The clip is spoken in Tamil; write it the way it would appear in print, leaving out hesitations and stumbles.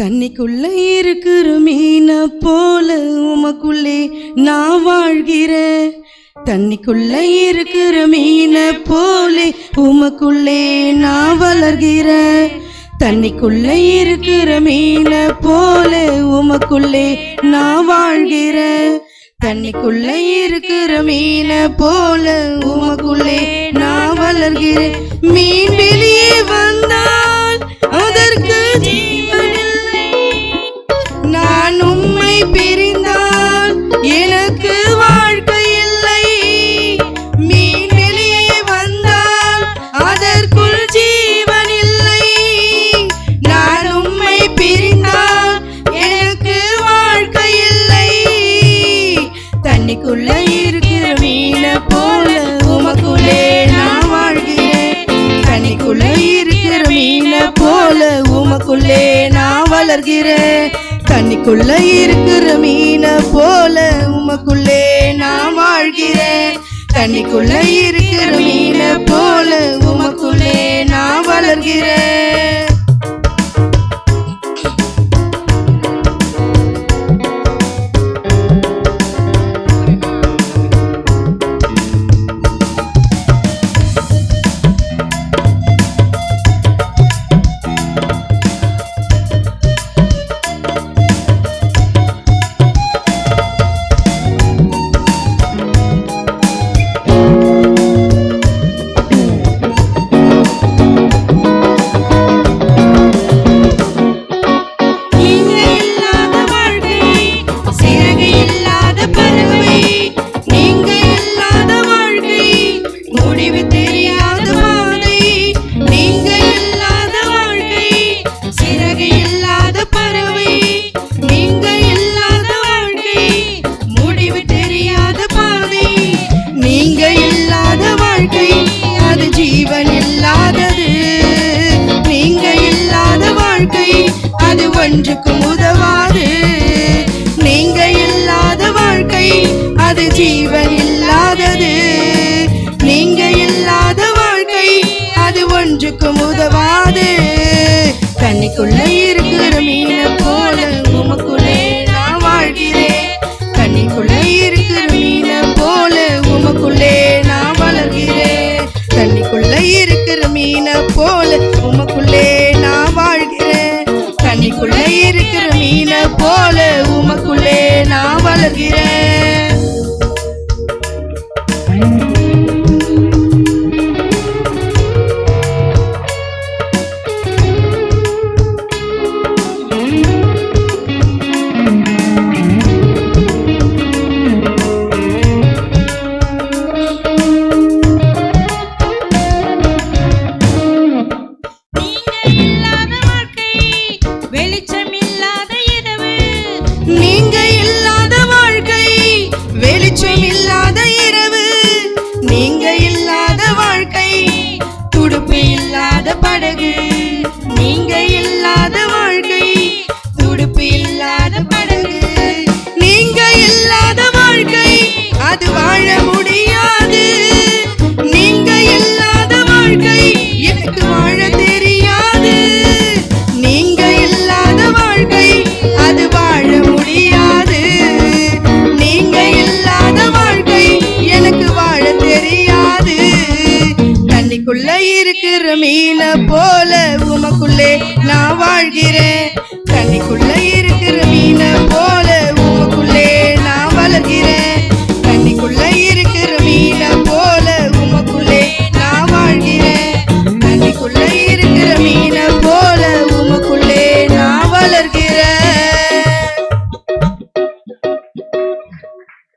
தண்ணிக்குள்ள இருக்கிற மீன போல உமக்குள்ளே நான் வாழ்கிறேன். தண்ணிக்குள்ள இருக்கிற மீன போல உமக்குள்ளே நான் வளர்கிறேன். தண்ணிக்குள்ள இருக்கிற மீன போல உமக்குள்ளே நான் வாழ்கிறேன். தண்ணிக்குள்ள இருக்கிற மீன போல உமக்குள்ளே நான் வளர்கிறேன். மீன் வெளியே வந்தால் அதற்கு ஜீவனில்லை. நான் உம்மை பிரிந்தால் எனக்கு வாழ்க்கை இல்லை. மீன் வெளியே வந்தால் அதற்குள் ஜீவனில்லை. நான் உம்மை பிரிந்தால் எனக்கு வாழ்க்கை இல்லை. தண்ணிக்குள்ள இருக்கிற மீன போல உமக்குள்ளே நான் வாழ்கிறேன். தண்ணிக்குள்ள இருக்கிற மீன போல உமக்குள்ளே நான் வளர்கிறேன். தண்ணிக்குள்ள இருக்கிற மீன போல உமக்குள்ளே நான் வாழ்கிறேன். தண்ணிக்குள்ள இருக்கிற மீன போல உமக்குள்ளே நான் வளர்கிறேன். ஒன்றுக்கும் உதவாது. நீங்க இல்லாத வாழ்க்கை அது ஜீவன் இல்லாதது. நீங்க இல்லாத வாழ்க்கை அது ஒன்றுக்கும் உதவாது. தண்ணிக்குள்ள இருக்கிற மீன போல உமக்குள்ளே நான் வாழ்கிறேன். தண்ணிக்குள்ள இருக்கிற மீன போல உமக்குள்ளே நான் வளர்கிறேன். தண்ணிக்குள்ள இருக்கிற மீன போல உமக்குள்ளே நான் வாழ்கிறேன். தண்ணிக்குள்ள இருக்கிற மீன போல உமக்குள்ளே நான் வளர்கிறேன். நீங்க இல்லாத வாழ்க்கை வெளிச்சம் இல்லாத இரவு. நீங்க இல்லாத வாழ்க்கை துடுப்பு இல்லாத படகு. நீங்க இல்லாத வாழ்க்கை துடுப்பு இல்லாத படகு. நீங்க இல்லாத வாழ்க்கை அது வாழ முடியாது. நீங்க இல்லாத வாழ்க்கை எனக்கு வாழ தெரியாது. நீங்க இல்லாத வாழ்க்கை அது வாழ முடியாது. நீங்க இல்லாத வாழ்க்கை எனக்கு வாழ தெரியாது. தண்ணிக்குள்ள இருக்கிற மீன போல உமக்குள்ளே நான் வாழ்கிறேன். தண்ணிக்குள்ள